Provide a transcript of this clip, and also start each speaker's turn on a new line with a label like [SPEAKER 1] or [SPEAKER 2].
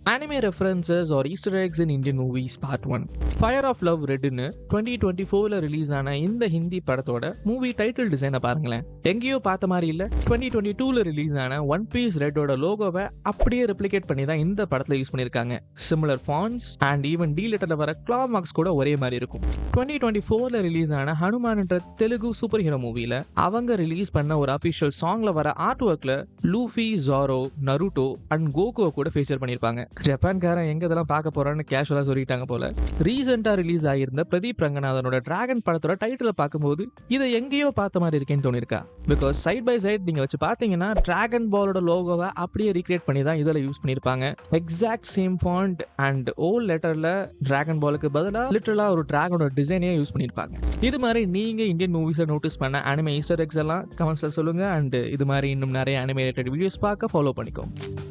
[SPEAKER 1] Anime references or Easter eggs in Indian movies Part 1. Fire of Love Redன்னு 2024ல release ஆன இந்த ஹிந்தி படத்தோட movie title டிசைனை பாருங்களேன். எங்கேயோ பார்த்த மாதிரி இல்ல. 2022ல ரிலீஸ் ஆன ஒன் பீஸ் ரெட்டோட லோகோவை அப்படியே ரெப்ளிகேட் பண்ணி தான் இந்த படத்துல யூஸ் பண்ணியிருக்காங்க. Similar fonts and even D லெட்டர்ல வர கிளா மார்க்ஸ் கூட ஒரே மாதிரி இருக்கும். 2024ல ரிலீஸ் ஆன ஹனுமான்ன்ற தெலுங்கு சூப்பர் ஹீரோ மூவில அவங்க ரிலீஸ் பண்ண ஒரு அபிஷியல் சாங்ல வர ஆர்ட் ஒர்க்ல Luffy, Zoro, Naruto and Goku கூட ஃபீச்சர் பண்ணியிருப்பாங்க. ஜப்பான்காரன் எங்க இதெல்லாம் பார்க்க போறான்னு கேஷுவலா சொல்லிட்டாங்க போல. ரீசெண்டா ரிலீஸ் ஆகியிருந்த பிரதீப் ரங்கநாதனோட டிராகன் படத்தோட டைட்டிலை பார்க்கும்போது இதை எங்கேயோ பார்த்த மாதிரி இருக்கேன்னு தோணிருக்கா. பிகாஸ் சைட் பை சைட் நீங்க வச்சு பார்த்தீங்கன்னா டிராகன் பாலோட லோகோவை அப்படியே ரீக்ரியேட் பண்ணி தான் இதில் யூஸ் பண்ணியிருப்பாங்க. Exact same font and old லெட்டர்ல டிராகன் பாலுக்கு பதிலாக லிட்டரலா ஒரு டிராகனோட டிசைனே யூஸ் பண்ணியிருப்பாங்க. இது மாதிரி நீங்க இந்தியன் மூவிஸை நோட்டீஸ் பண்ண அனிமே ஈஸ்டர் எக்ஸ் எல்லாம் கமெண்ட்ஸ்ல சொல்லுங்க. அண்ட் இது மாதிரி இன்னும் நிறைய அனிமேட்டட் வீடியோஸ் பார்க்க ஃபாலோ பண்ணிக்கோங்க.